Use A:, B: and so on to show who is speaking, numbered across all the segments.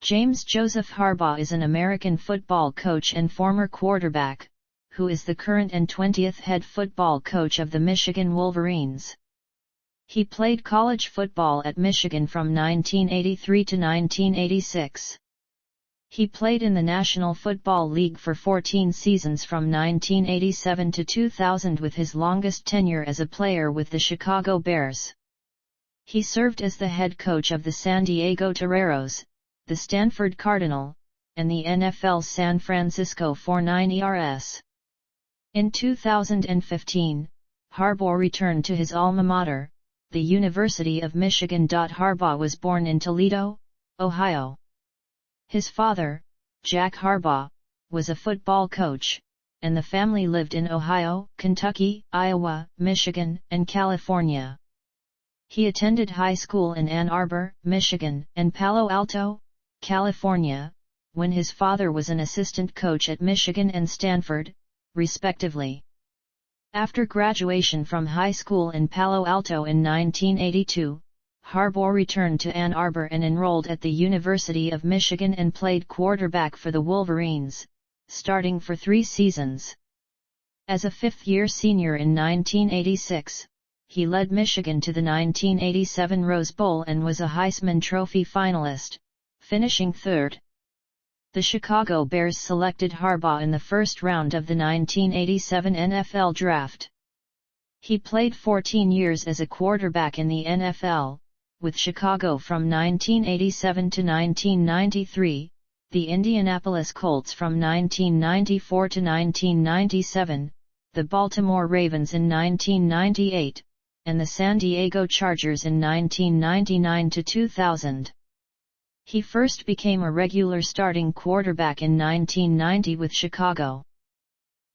A: James Joseph Harbaugh is an American football coach and former quarterback, who is the current and 20th head football coach of the Michigan Wolverines. He played college football at Michigan from 1983 to 1986. He played in the National Football League for 14 seasons from 1987 to 2000, with his longest tenure as a player with the Chicago Bears. He served as the head coach of the San Diego Toreros, the Stanford Cardinal, and the NFL's San Francisco 49ers. In 2015, Harbaugh returned to his alma mater, the University of Michigan. Harbaugh was born in Toledo, Ohio. His father, Jack Harbaugh, was a football coach, and the family lived in Ohio, Kentucky, Iowa, Michigan, and California. He attended high school in Ann Arbor, Michigan, and Palo Alto, California, when his father was an assistant coach at Michigan and Stanford, respectively. After graduation from high school in Palo Alto in 1982, Harbaugh returned to Ann Arbor and enrolled at the University of Michigan and played quarterback for the Wolverines, starting for 3 seasons. As a fifth-year senior in 1986, he led Michigan to the 1987 Rose Bowl and was a Heisman Trophy finalist, finishing third. The Chicago Bears selected Harbaugh in the first round of the 1987 NFL Draft. He played 14 years as a quarterback in the NFL, with Chicago from 1987 to 1993, the Indianapolis Colts from 1994 to 1997, the Baltimore Ravens in 1998, and the San Diego Chargers in 1999 to 2000. He first became a regular starting quarterback in 1990 with Chicago.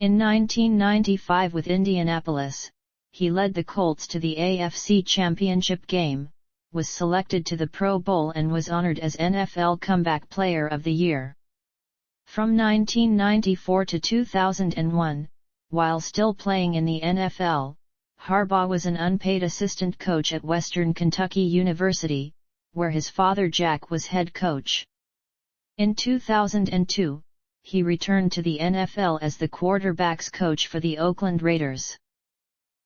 A: In 1995 with Indianapolis, he led the Colts to the AFC Championship game, was selected to the Pro Bowl and was honored as NFL Comeback Player of the Year. From 1994 to 2001, while still playing in the NFL, Harbaugh was an unpaid assistant coach at Western Kentucky University, where his father Jack was head coach. In 2002, he returned to the NFL as the quarterbacks coach for the Oakland Raiders.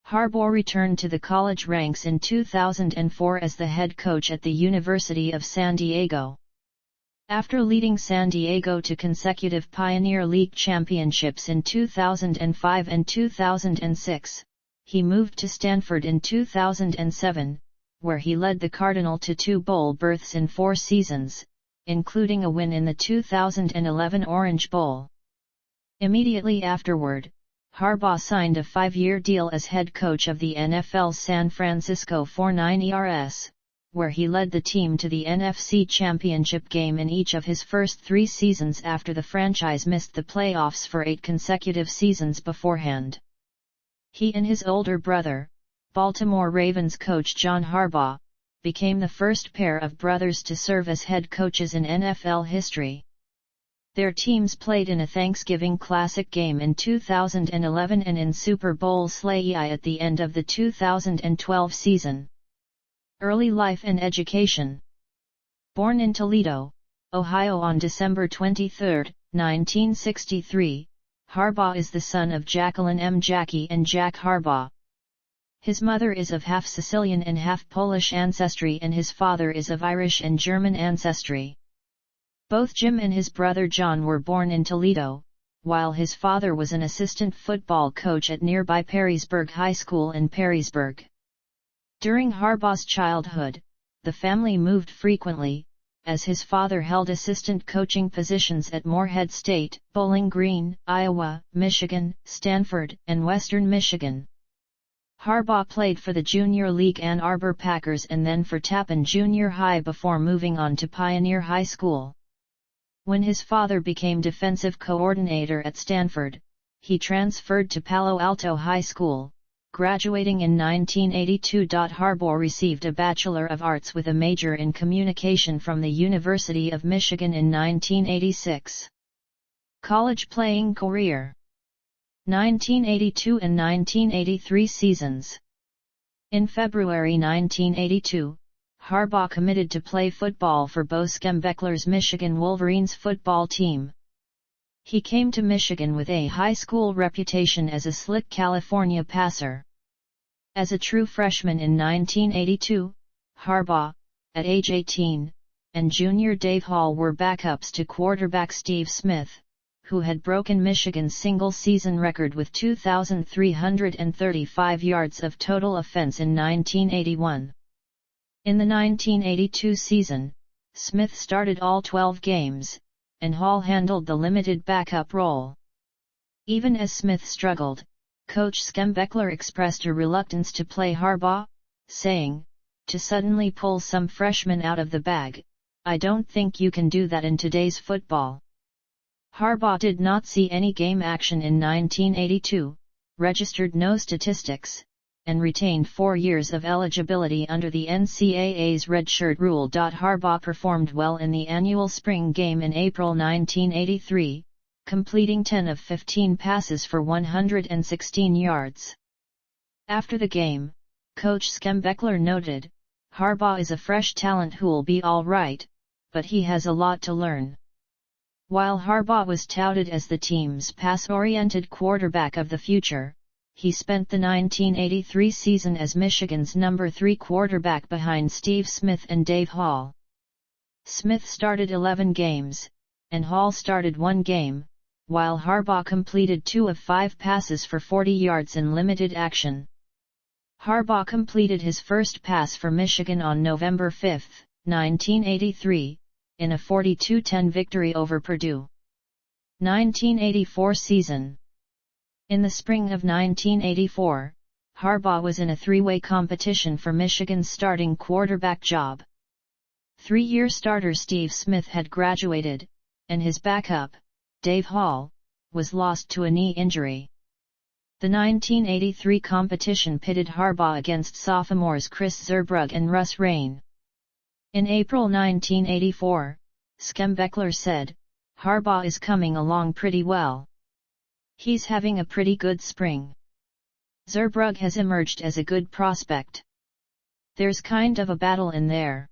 A: Harbaugh returned to the college ranks in 2004 as the head coach at the University of San Diego. After leading San Diego to consecutive Pioneer League championships in 2005 and 2006, he moved to Stanford in 2007, where he led the Cardinal to 2 bowl berths in 4 seasons, including a win in the 2011 Orange Bowl. Immediately afterward, Harbaugh signed a 5-year deal as head coach of the NFL's San Francisco 49ers, where he led the team to the NFC Championship game in each of his first 3 seasons after the franchise missed the playoffs for 8 consecutive seasons beforehand. He and his older brother, Baltimore Ravens coach John Harbaugh, became the first pair of brothers to serve as head coaches in NFL history. Their teams played in a Thanksgiving Classic game in 2011 and in Super Bowl Slay at the end of the 2012 season. Early life and education. Born in Toledo, Ohio on December 23, 1963, Harbaugh is the son of Jacqueline M. Jackie and Jack Harbaugh. His mother is of half Sicilian and half Polish ancestry and his father is of Irish and German ancestry. Both Jim and his brother John were born in Toledo, while his father was an assistant football coach at nearby Perrysburg High School in Perrysburg. During Harbaugh's childhood, the family moved frequently, as his father held assistant coaching positions at Morehead State, Bowling Green, Iowa, Michigan, Stanford, and Western Michigan. Harbaugh played for the Junior League Ann Arbor Packers and then for Tappan Junior High before moving on to Pioneer High School. When his father became defensive coordinator at Stanford, he transferred to Palo Alto High School, graduating in 1982. Harbaugh received a Bachelor of Arts with a major in communication from the University of Michigan in 1986. College playing career. 1982 and 1983 seasons. In February 1982, Harbaugh committed to play football for Bo Schembechler's Michigan Wolverines football team. He came to Michigan with a high school reputation as a slick California passer. As a true freshman in 1982, Harbaugh, at age 18, and junior Dave Hall were backups to quarterback Steve Smith, who had broken Michigan's single-season record with 2,335 yards of total offense in 1981. In the 1982 season, Smith started all 12 games, and Hall handled the limited backup role. Even as Smith struggled, Coach Schembechler expressed a reluctance to play Harbaugh, saying, "To suddenly pull some freshman out of the bag, I don't think you can do that in today's football." Harbaugh did not see any game action in 1982, registered no statistics, and retained 4 years of eligibility under the NCAA's redshirt rule. Harbaugh performed well in the annual spring game in April 1983, completing 10 of 15 passes for 116 yards. After the game, Coach Schembechler noted, "Harbaugh is a fresh talent who'll be all right, but he has a lot to learn." While Harbaugh was touted as the team's pass-oriented quarterback of the future, he spent the 1983 season as Michigan's number 3 quarterback behind Steve Smith and Dave Hall. Smith started 11 games, and Hall started 1 game, while Harbaugh completed 2 of 5 passes for 40 yards in limited action. Harbaugh completed his first pass for Michigan on November 5, 1983, in a 42-10 victory over Purdue. 1984 season. In the spring of 1984, Harbaugh was in a 3-way competition for Michigan's starting quarterback job. 3-year starter Steve Smith had graduated, and his backup, Dave Hall, was lost to a knee injury. The 1983 competition pitted Harbaugh against sophomores Chris Zurbrugg and Russ Rain. In April 1984, Schembechler said, "Harbaugh is coming along pretty well. He's having a pretty good spring. Zurbrugg has emerged as a good prospect. There's kind of a battle in there."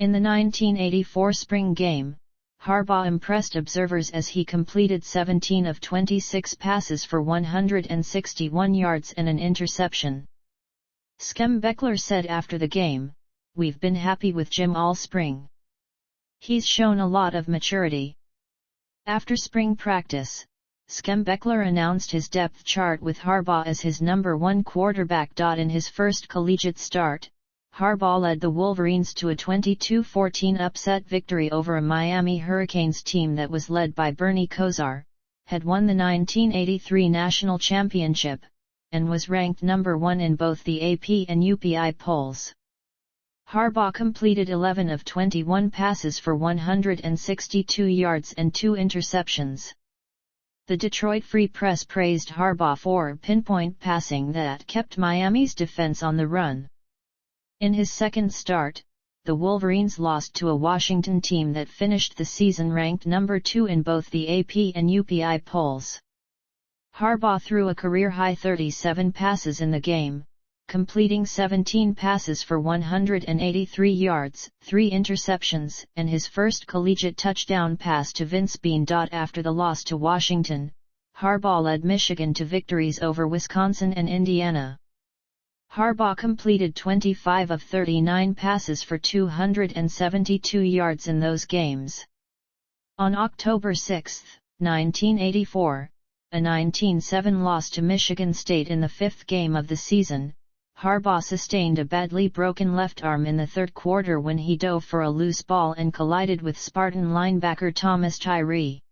A: In the 1984 spring game, Harbaugh impressed observers as he completed 17 of 26 passes for 161 yards and an interception. Schembechler said after the game, "We've been happy with Jim all spring. He's shown a lot of maturity." After spring practice, Schembechler announced his depth chart with Harbaugh as his number 1 quarterback. In his first collegiate start, Harbaugh led the Wolverines to a 22-14 upset victory over a Miami Hurricanes team that was led by Bernie Kosar, had won the 1983 national championship, and was ranked number 1 in both the AP and UPI polls. Harbaugh completed 11 of 21 passes for 162 yards and 2 interceptions. The Detroit Free Press praised Harbaugh for pinpoint passing that kept Miami's defense on the run. In his second start, the Wolverines lost to a Washington team that finished the season ranked number 2 in both the AP and UPI polls. Harbaugh threw a career-high 37 passes in the game, completing 17 passes for 183 yards, 3 interceptions, and his first collegiate touchdown pass to Vince Bean. After the loss to Washington, Harbaugh led Michigan to victories over Wisconsin and Indiana. Harbaugh completed 25 of 39 passes for 272 yards in those games. On October 6, 1984, a 19-7 loss to Michigan State in the 5th game of the season, Harbaugh sustained a badly broken left arm in the third quarter when he dove for a loose ball and collided with Spartan linebacker Thomas Tyree.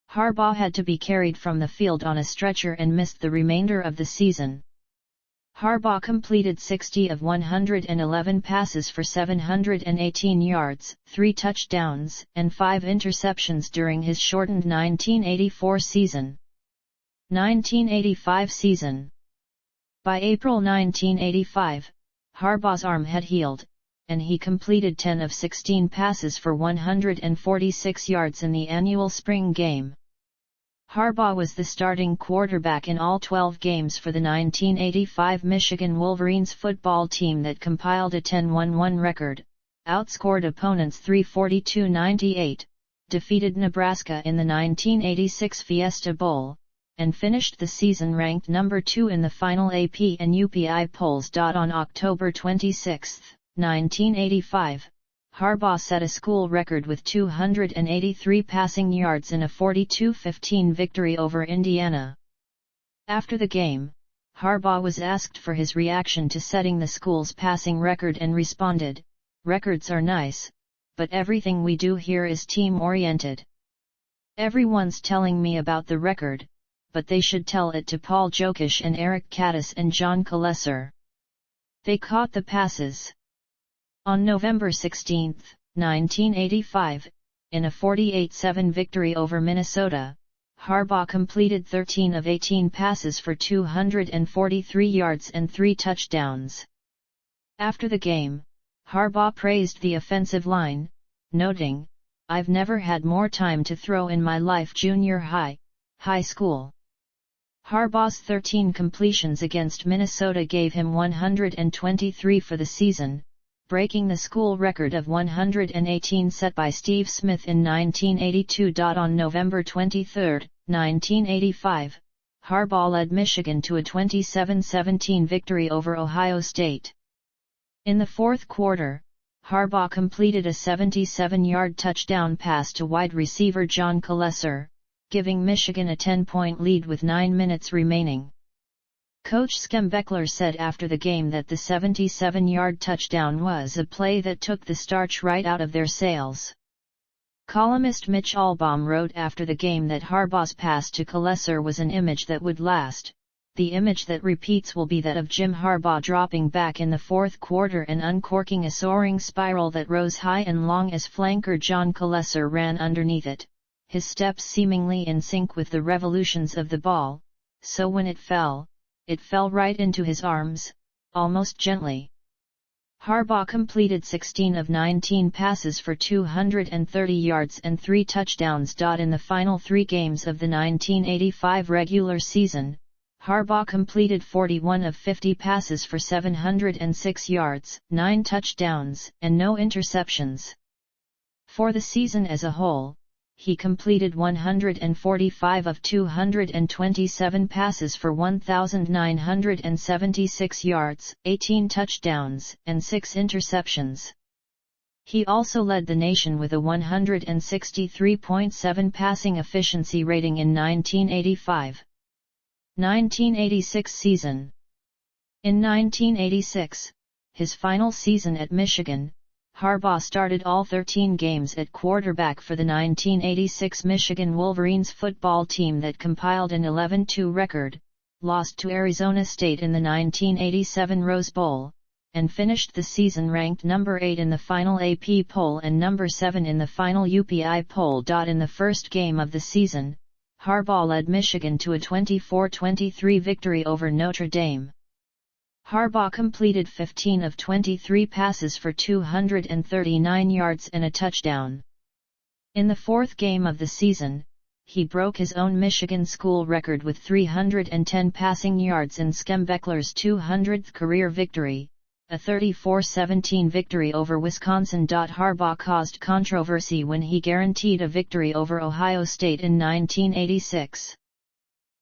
A: Harbaugh had to be carried from the field on a stretcher and missed the remainder of the season. Harbaugh completed 60 of 111 passes for 718 yards, 3 touchdowns, and 5 interceptions during his shortened 1984 season. 1985 season. By April 1985, Harbaugh's arm had healed, and he completed 10 of 16 passes for 146 yards in the annual spring game. Harbaugh was the starting quarterback in all 12 games for the 1985 Michigan Wolverines football team that compiled a 10-1-1 record, outscored opponents 342-98, defeated Nebraska in the 1986 Fiesta Bowl, and finished the season ranked number 2 in the final AP and UPI polls. On October 26, 1985, Harbaugh set a school record with 283 passing yards in a 42-15 victory over Indiana. After the game, Harbaugh was asked for his reaction to setting the school's passing record and responded, "Records are nice, but everything we do here is team-oriented. Everyone's telling me about the record, but they should tell it to Paul Jokisch and Eric Caddis and John Kalesser. They caught the passes." On November 16, 1985, in a 48-7 victory over Minnesota, Harbaugh completed 13 of 18 passes for 243 yards and 3 touchdowns. After the game, Harbaugh praised the offensive line, noting, "I've never had more time to throw in my life junior high school." Harbaugh's 13 completions against Minnesota gave him 123 for the season, breaking the school record of 118 set by Steve Smith in 1982. On November 23, 1985, Harbaugh led Michigan to a 27-17 victory over Ohio State. In the fourth quarter, Harbaugh completed a 77-yard touchdown pass to wide receiver John Kalesser, giving Michigan a 10-point lead with 9 minutes remaining. Coach Schembechler said after the game that the 77-yard touchdown was a play that took the starch right out of their sails. Columnist Mitch Albom wrote after the game that Harbaugh's pass to Kalesser was an image that would last. The image that repeats will be that of Jim Harbaugh dropping back in the fourth quarter and uncorking a soaring spiral that rose high and long as flanker John Kalesser ran underneath it, his steps seemingly in sync with the revolutions of the ball, so when it fell right into his arms, almost gently. Harbaugh completed 16 of 19 passes for 230 yards and 3 touchdowns. In the final 3 games of the 1985 regular season, Harbaugh completed 41 of 50 passes for 706 yards, 9 touchdowns, and no interceptions. For the season as a whole, he completed 145 of 227 passes for 1,976 yards, 18 touchdowns, and 6 interceptions. He also led the nation with a 163.7 passing efficiency rating in 1985-1986 season. In 1986, his final season at Michigan, Harbaugh started all 13 games at quarterback for the 1986 Michigan Wolverines football team that compiled an 11-2 record, lost to Arizona State in the 1987 Rose Bowl, and finished the season ranked number 8 in the final AP poll and number 7 in the final UPI poll. In the first game of the season, Harbaugh led Michigan to a 24-23 victory over Notre Dame. Harbaugh completed 15 of 23 passes for 239 yards and a touchdown. In the fourth game of the season, he broke his own Michigan school record with 310 passing yards in Schembechler's 200th career victory, a 34-17 victory over Wisconsin. Harbaugh caused controversy when he guaranteed a victory over Ohio State in 1986.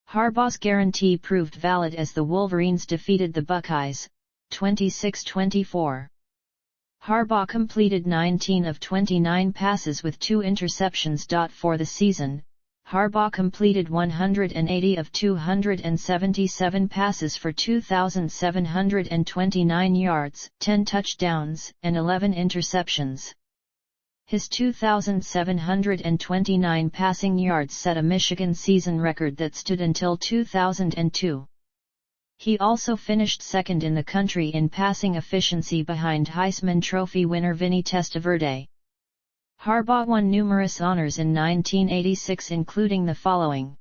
A: Harbaugh's guarantee proved valid as the Wolverines defeated the Buckeyes, 26-24. Harbaugh completed 19 of 29 passes with 2 interceptions. For the season, Harbaugh completed 180 of 277 passes for 2,729 yards, 10 touchdowns, and 11 interceptions. His 2,729 passing yards set a Michigan season record that stood until 2002. He also finished second in the country in passing efficiency behind Heisman Trophy winner Vinny Testaverde. Harbaugh won numerous honors in 1986, including the following.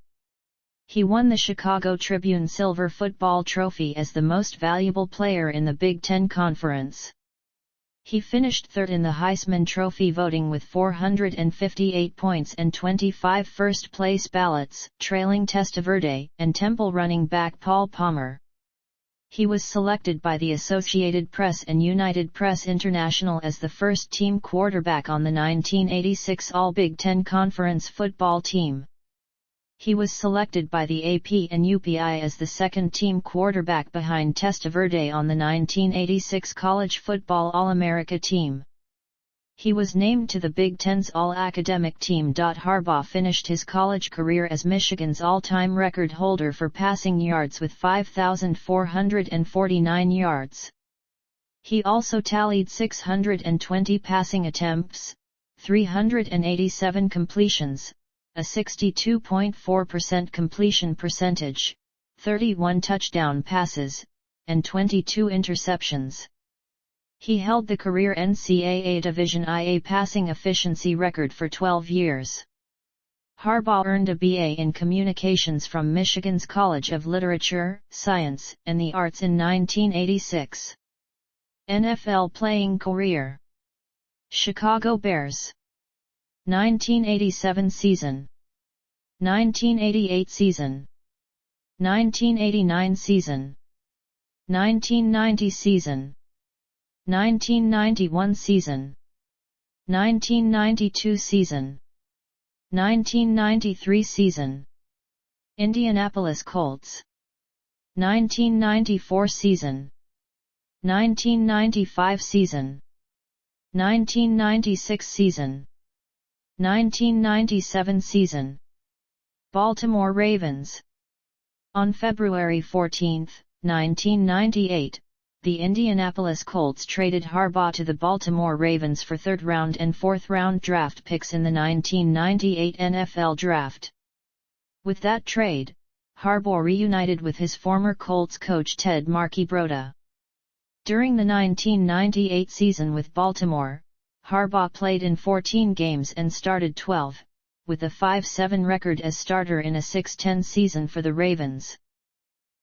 A: He won the Chicago Tribune Silver Football Trophy as the most valuable player in the Big Ten Conference. He finished third in the Heisman Trophy voting with 458 points and 25 first-place ballots, trailing Testaverde and Temple running back Paul Palmer. He was selected by the Associated Press and United Press International as the first-team quarterback on the 1986 All-Big Ten Conference football team. He was selected by the AP and UPI as the second-team quarterback behind Testaverde on the 1986 College Football All-America team. He was named to the Big Ten's All-Academic team. Harbaugh finished his college career as Michigan's all-time record holder for passing yards with 5,449 yards. He also tallied 620 passing attempts, 387 completions, a 62.4% completion percentage, 31 touchdown passes, and 22 interceptions. He held the career NCAA Division IA passing efficiency record for 12 years. Harbaugh earned a BA in Communications from Michigan's College of Literature, Science, and the Arts in 1986. NFL playing career: Chicago Bears, 1987 season, 1988 season, 1989 season, 1990 season, 1991 season, 1992 season, 1993 season, Indianapolis Colts, 1994 season, 1995 season, 1996 season, 1997 season, Baltimore Ravens. On February 14, 1998, the Indianapolis Colts traded Harbaugh to the Baltimore Ravens for third-round and fourth-round draft picks in the 1998 NFL Draft. With that trade, Harbaugh reunited with his former Colts coach Ted Marchibroda. During the 1998 season with Baltimore, Harbaugh played in 14 games and started 12, with a 5-7 record as starter in a 6-10 season for the Ravens.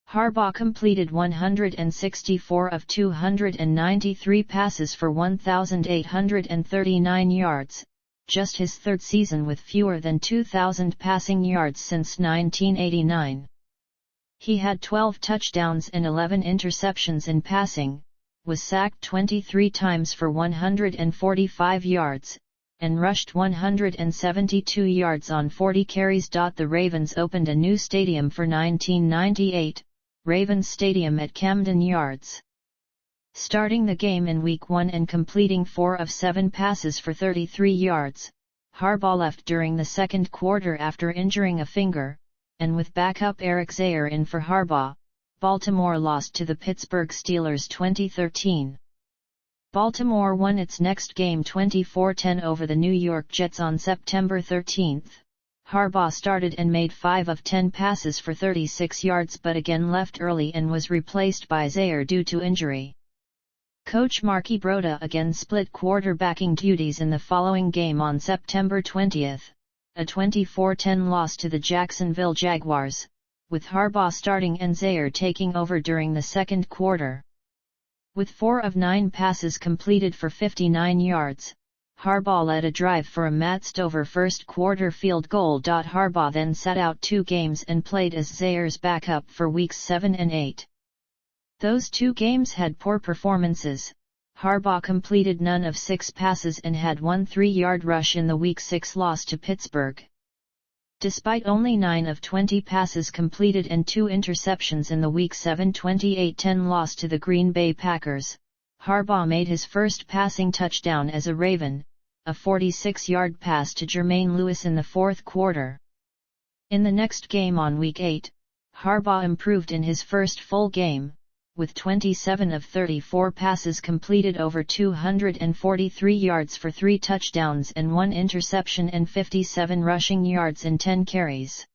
A: Harbaugh completed 164 of 293 passes for 1,839 yards, just his third season with fewer than 2,000 passing yards since 1989. He had 12 touchdowns and 11 interceptions in passing, was sacked 23 times for 145 yards, and rushed 172 yards on 40 carries. The Ravens opened a new stadium for 1998, Ravens Stadium at Camden Yards. Starting the game in Week 1 and completing 4 of 7 passes for 33 yards, Harbaugh left during the second quarter after injuring a finger, and with backup Eric Zaire in for Harbaugh, Baltimore lost to the Pittsburgh Steelers 2013. Baltimore won its next game 24-10 over the New York Jets on September 13. Harbaugh started and made 5 of 10 passes for 36 yards but again left early and was replaced by Zaire due to injury. Coach Marchibroda again split quarterbacking duties in the following game on September 20, a 24-10 loss to the Jacksonville Jaguars, with Harbaugh starting and Zaire taking over during the second quarter. With 4 of 9 passes completed for 59 yards, Harbaugh led a drive for a Matt Stover first quarter field goal. Harbaugh then sat out 2 games and played as Zaire's backup for weeks 7 and 8. Those 2 games had poor performances. Harbaugh completed none of 6 passes and had 1 3-yard rush in the Week 6 loss to Pittsburgh. Despite only 9 of 20 passes completed and 2 interceptions in the Week 7 28-10 loss to the Green Bay Packers, Harbaugh made his first passing touchdown as a Raven, a 46-yard pass to Jermaine Lewis in the fourth quarter. In the next game on Week 8, Harbaugh improved in his first full game, with 27 of 34 passes completed over 243 yards for 3 touchdowns and 1 interception and 57 rushing yards in 10 carries.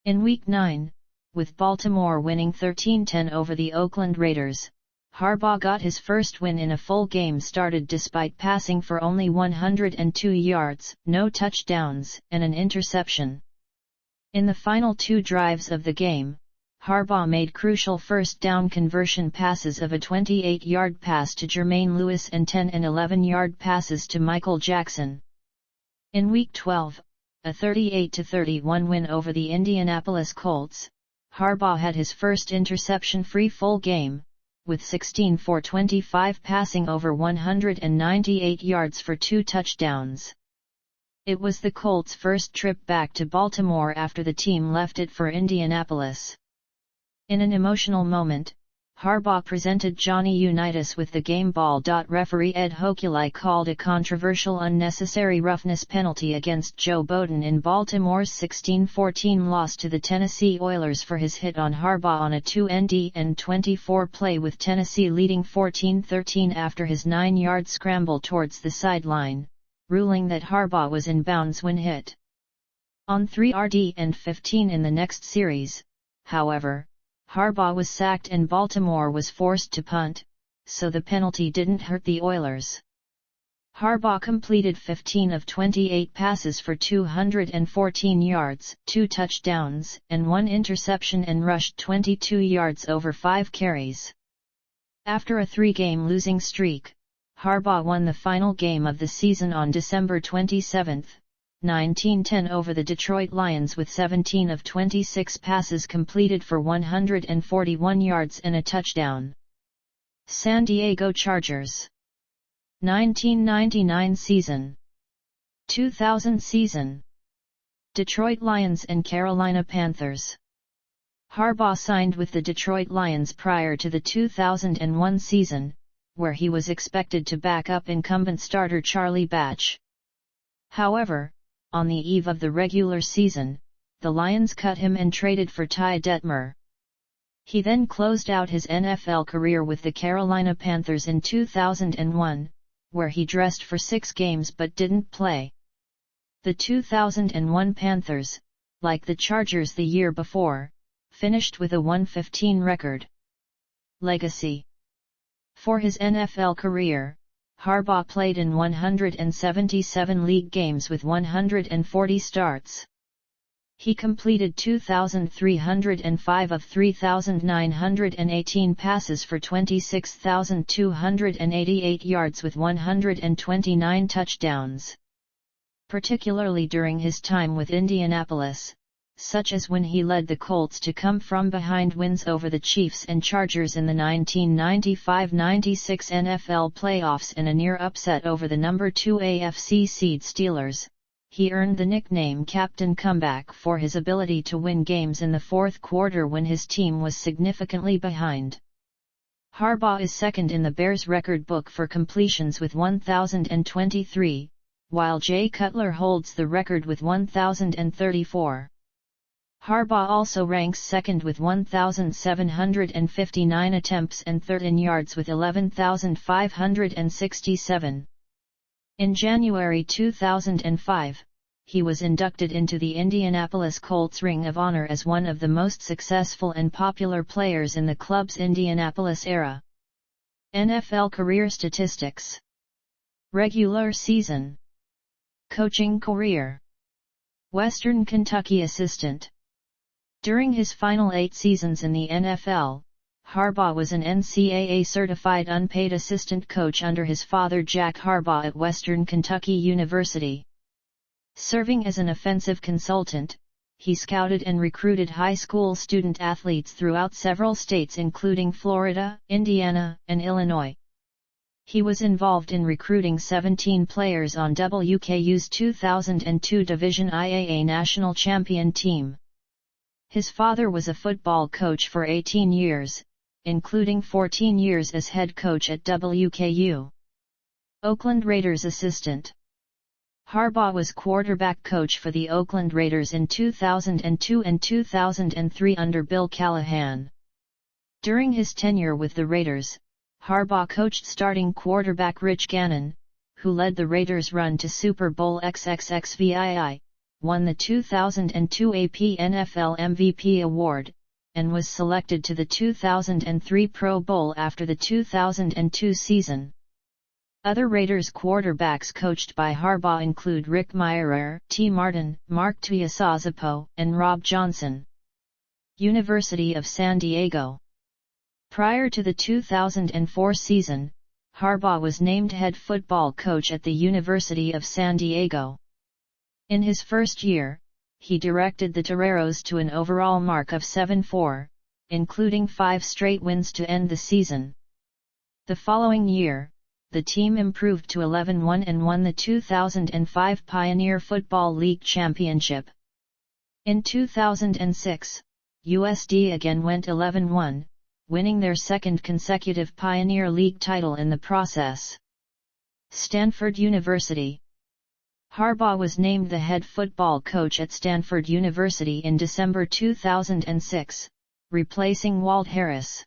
A: In Week 9, with Baltimore winning 13-10 over the Oakland Raiders, Harbaugh got his first win in a full game started despite passing for only 102 yards, no touchdowns, and an interception. In the final 2 drives of the game, Harbaugh made crucial first down conversion passes of a 28-yard pass to Jermaine Lewis and 10 and 11-yard passes to Michael Jackson. In Week 12, a 38-31 win over the Indianapolis Colts, Harbaugh had his first interception-free full game, with 16 for 25 passing over 198 yards for 2 touchdowns. It was the Colts' first trip back to Baltimore after the team left it for Indianapolis. In an emotional moment, Harbaugh presented Johnny Unitas with the game ball. Referee Ed Hochuli called a controversial unnecessary roughness penalty against Joe Bowden in Baltimore's 16-14 loss to the Tennessee Oilers for his hit on Harbaugh on a 2-and-24 play, with Tennessee leading 14-13 after his 9-yard scramble towards the sideline, ruling that Harbaugh was in bounds when hit. On 3rd-and-15 in the next series, however, Harbaugh was sacked and Baltimore was forced to punt, so the penalty didn't hurt the Oilers. Harbaugh completed 15 of 28 passes for 214 yards, 2 touchdowns, and 1 interception, and rushed 22 yards over 5 carries. After a 3-game losing streak, Harbaugh won the final game of the season on December 27, 1910 over the Detroit Lions with 17 of 26 passes completed for 141 yards and a touchdown. San Diego Chargers. 1999 season. 2000 season. Detroit Lions and Carolina Panthers. Harbaugh signed with the Detroit Lions prior to the 2001 season, where he was expected to back up incumbent starter Charlie Batch. However, on the eve of the regular season, the Lions cut him and traded for Ty Detmer. He then closed out his NFL career with the Carolina Panthers in 2001, where he dressed for 6 games but didn't play. The 2001 Panthers, like the Chargers the year before, finished with a 1-15 record. Legacy. For his NFL career, Harbaugh played in 177 league games with 140 starts. He completed 2,305 of 3,918 passes for 26,288 yards with 129 touchdowns. Particularly during his time with Indianapolis, such as when he led the Colts to come-from-behind wins over the Chiefs and Chargers in the 1995-96 NFL playoffs and a near upset over the number 2 AFC seed Steelers, he earned the nickname Captain Comeback for his ability to win games in the fourth quarter when his team was significantly behind. Harbaugh is second in the Bears record book for completions with 1,023, while Jay Cutler holds the record with 1,034. Harbaugh also ranks second with 1,759 attempts and third in yards with 11,567. In January 2005, he was inducted into the Indianapolis Colts Ring of Honor as one of the most successful and popular players in the club's Indianapolis era. NFL career statistics. Regular season. Coaching career. Western Kentucky assistant. During his final 8 seasons in the NFL, Harbaugh was an NCAA-certified unpaid assistant coach under his father Jack Harbaugh at Western Kentucky University. Serving as an offensive consultant, he scouted and recruited high school student athletes throughout several states including Florida, Indiana, and Illinois. He was involved in recruiting 17 players on WKU's 2002 Division IAA national champion team. His father was a football coach for 18 years, including 14 years as head coach at WKU. Oakland Raiders assistant. Harbaugh was quarterback coach for the Oakland Raiders in 2002 and 2003 under Bill Callahan. During his tenure with the Raiders, Harbaugh coached starting quarterback Rich Gannon, who led the Raiders' run to Super Bowl XXXVII, won the 2002 AP NFL MVP award, and was selected to the 2003 Pro Bowl after the 2002 season. Other Raiders quarterbacks coached by Harbaugh include Rick Mirer, T. Martin, Mark Tuiasosopo, and Rob Johnson. University of San Diego. Prior to the 2004 season, Harbaugh was named head football coach at the University of San Diego. In his first year, he directed the Toreros to an overall mark of 7-4, including 5 straight wins to end the season. The following year, the team improved to 11-1 and won the 2005 Pioneer Football League Championship. In 2006, USD again went 11-1, winning their second consecutive Pioneer League title in the process. Stanford University. Harbaugh was named the head football coach at Stanford University in December 2006, replacing Walt Harris.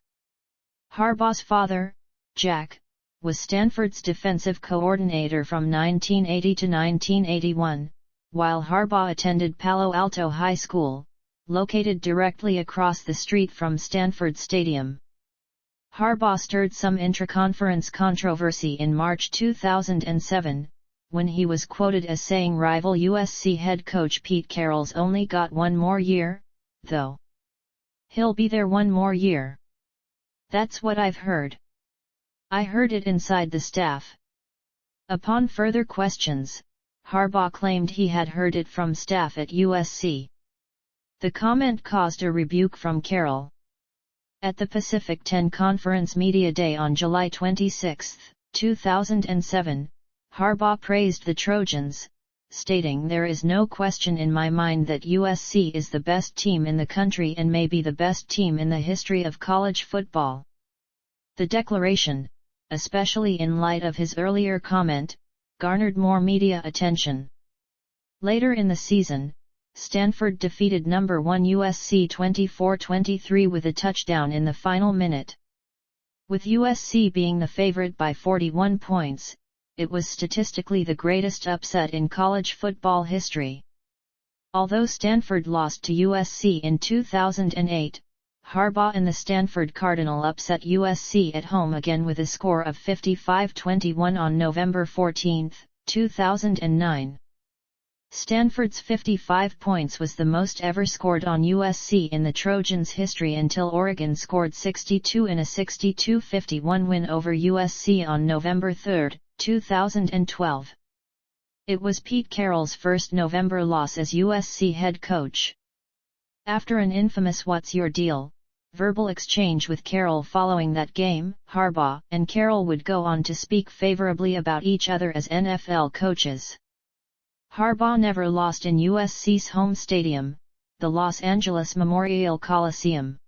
A: Harbaugh's father, Jack, was Stanford's defensive coordinator from 1980 to 1981, while Harbaugh attended Palo Alto High School, located directly across the street from Stanford Stadium. Harbaugh stirred some intra-conference controversy in March 2007, when he was quoted as saying rival USC head coach Pete Carroll's only got one more year, though. He'll be there one more year. That's what I've heard. I heard it inside the staff. Upon further questions, Harbaugh claimed he had heard it from staff at USC. The comment caused a rebuke from Carroll. At the Pacific 10 Conference Media Day on July 26, 2007, Harbaugh praised the Trojans, stating, "There is no question in my mind that USC is the best team in the country and may be the best team in the history of college football." The declaration, especially in light of his earlier comment, garnered more media attention. Later in the season, Stanford defeated number 1 USC 24-23 with a touchdown in the final minute. With USC being the favorite by 41 points, it was statistically the greatest upset in college football history. Although Stanford lost to USC in 2008, Harbaugh and the Stanford Cardinal upset USC at home again with a score of 55-21 on November 14, 2009. Stanford's 55 points was the most ever scored on USC in the Trojans' history until Oregon scored 62 in a 62-51 win over USC on November 3, 2012. It was Pete Carroll's first November loss as USC head coach. After an infamous "what's your deal" verbal exchange with Carroll following that game, Harbaugh and Carroll would go on to speak favorably about each other as NFL coaches. Harbaugh never lost in USC's home stadium, the Los Angeles Memorial Coliseum.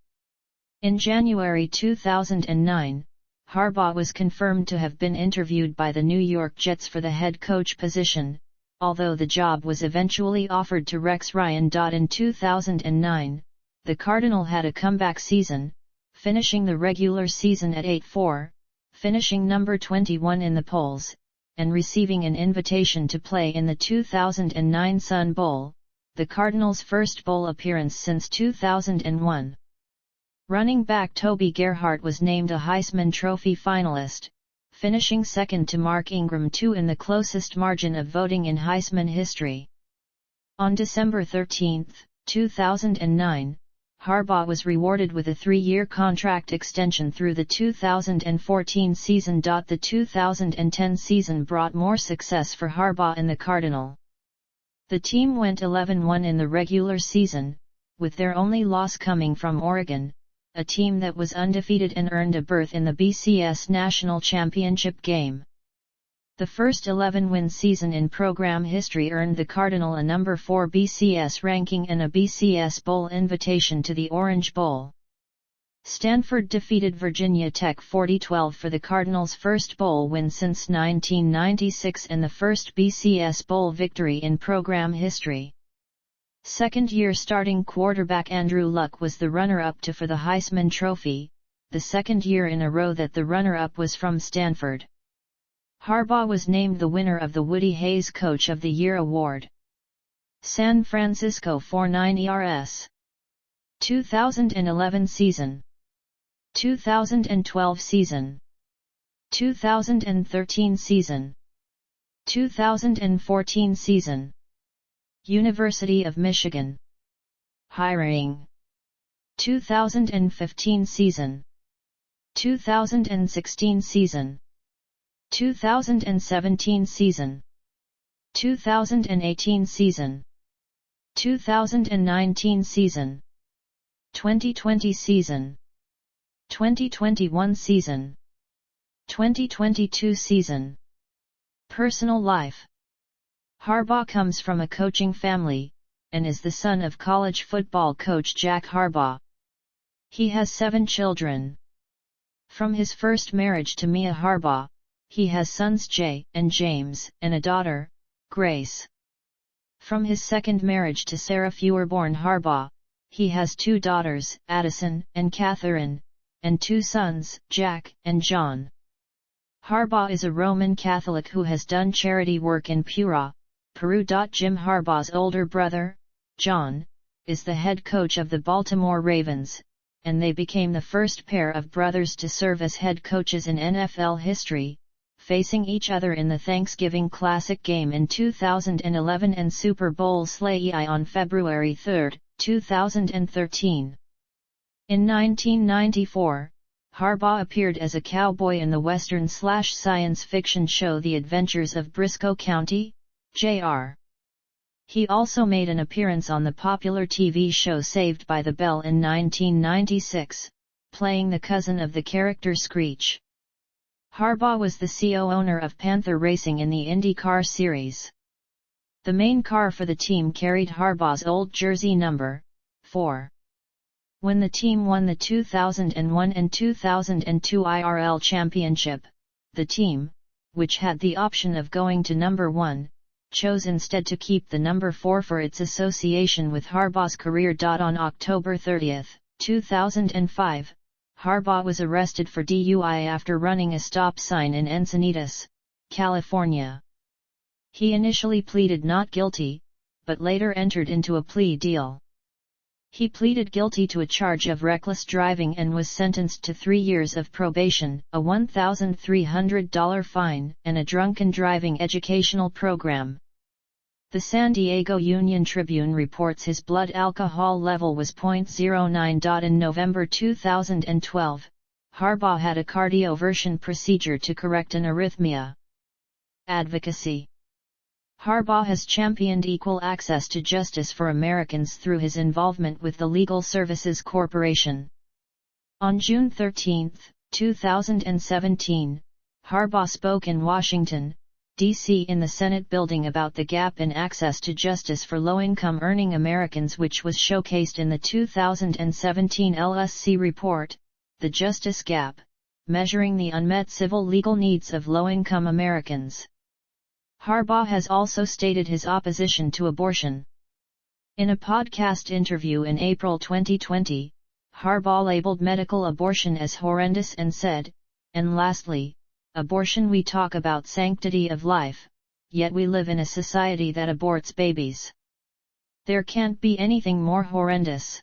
A: In January 2009, Harbaugh was confirmed to have been interviewed by the New York Jets for the head coach position, although the job was eventually offered to Rex Ryan. In 2009, the Cardinal had a comeback season, finishing the regular season at 8-4, finishing number 21 in the polls, and receiving an invitation to play in the 2009 Sun Bowl, the Cardinals' first bowl appearance since 2001. Running back Toby Gerhart was named a Heisman Trophy finalist, finishing second to Mark Ingram II in the closest margin of voting in Heisman history. On December 13, 2009, Harbaugh was rewarded with a 3-year contract extension through the 2014 season. The 2010 season brought more success for Harbaugh and the Cardinal. The team went 11-1 in the regular season, with their only loss coming from Oregon, a team that was undefeated and earned a berth in the BCS National Championship game. The first 11-win season in program history earned the Cardinal a number 4 BCS ranking and a BCS Bowl invitation to the Orange Bowl. Stanford defeated Virginia Tech 40-12 for the Cardinals' first bowl win since 1996 and the first BCS Bowl victory in program history. Second-year starting quarterback Andrew Luck was the runner-up for the Heisman Trophy, the second year in a row that the runner-up was from Stanford. Harbaugh was named the winner of the Woody Hayes Coach of the Year award. San Francisco 49 ers. 2011 season. 2012 season. 2013 season. 2014 season. University of Michigan. Hiring. 2015 season, 2016 season, 2017 season, 2018 season, 2019 season, 2020 season, 2021 season, 2022 season. Personal life. Harbaugh comes from a coaching family, and is the son of college football coach Jack Harbaugh. He has 7 children. From his first marriage to Mia Harbaugh, he has sons Jay and James, and a daughter, Grace. From his second marriage to Sarah Feuerborn Harbaugh, he has 2 daughters, Addison and Catherine, and 2 sons, Jack and John. Harbaugh is a Roman Catholic who has done charity work in Piura, Peru. Jim Harbaugh's older brother, John, is the head coach of the Baltimore Ravens, and they became the first pair of brothers to serve as head coaches in NFL history, facing each other in the Thanksgiving Classic game in 2011 and Super Bowl Slay on February 3, 2013. In 1994, Harbaugh appeared as a cowboy in the western/science fiction show The Adventures of Briscoe County, Jr. He also made an appearance on the popular TV show Saved by the Bell in 1996, playing the cousin of the character Screech. Harbaugh was the co-owner of Panther Racing in the IndyCar series. The main car for the team carried Harbaugh's old jersey number 4. When the team won the 2001 and 2002 IRL championship, the team, which had the option of going to number 1, chose instead to keep the number 4 for its association with Harbaugh's career. On October 30, 2005, Harbaugh was arrested for DUI after running a stop sign in Encinitas, California. He initially pleaded not guilty, but later entered into a plea deal. He pleaded guilty to a charge of reckless driving and was sentenced to 3 years of probation, a $1,300 fine, and a drunken driving educational program. The San Diego Union-Tribune reports his blood alcohol level was 0.09. In November 2012, Harbaugh had a cardioversion procedure to correct an arrhythmia. Advocacy. Harbaugh has championed equal access to justice for Americans through his involvement with the Legal Services Corporation. On June 13, 2017, Harbaugh spoke in Washington, D.C. in the Senate building about the gap in access to justice for low-income earning Americans, which was showcased in the 2017 LSC report, The Justice Gap, Measuring the Unmet Civil Legal Needs of Low-Income Americans. Harbaugh has also stated his opposition to abortion. In a podcast interview in April 2020, Harbaugh labeled medical abortion as horrendous and said, "And lastly, abortion, we talk about sanctity of life, yet we live in a society that aborts babies. There can't be anything more horrendous."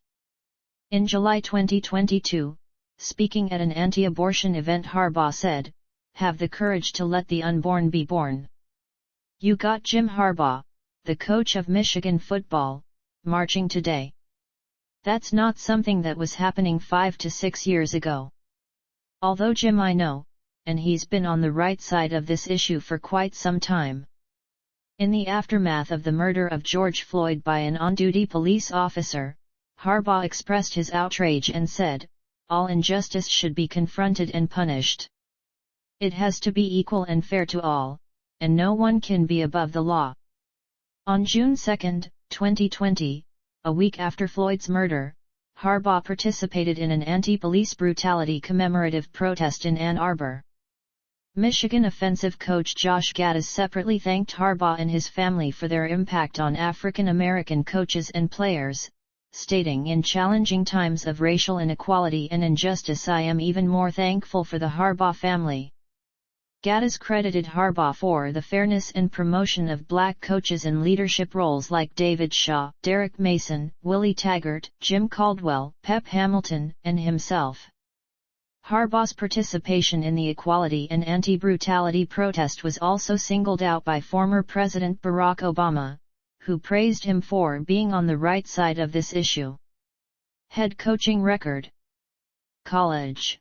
A: In July 2022, speaking at an anti-abortion event, Harbaugh said, "Have the courage to let the unborn be born." You got Jim Harbaugh, the coach of Michigan football, marching today. That's not something that was happening 5 to 6 years ago. Although Jim I know, and he's been on the right side of this issue for quite some time. In the aftermath of the murder of George Floyd by an on-duty police officer, Harbaugh expressed his outrage and said, "All injustice should be confronted and punished. It has to be equal and fair to all, and no one can be above the law." On June 2, 2020, a week after Floyd's murder, Harbaugh participated in an anti-police brutality commemorative protest in Ann Arbor. Michigan offensive coach Josh Gattis separately thanked Harbaugh and his family for their impact on African American coaches and players, stating, "In challenging times of racial inequality and injustice, I am even more thankful for the Harbaugh family." Gattis credited Harbaugh for the fairness and promotion of black coaches in leadership roles like David Shaw, Derek Mason, Willie Taggart, Jim Caldwell, Pep Hamilton, and himself. Harbaugh's participation in the equality and anti-brutality protest was also singled out by former President Barack Obama, who praised him for being on the right side of this issue. Head coaching record. College.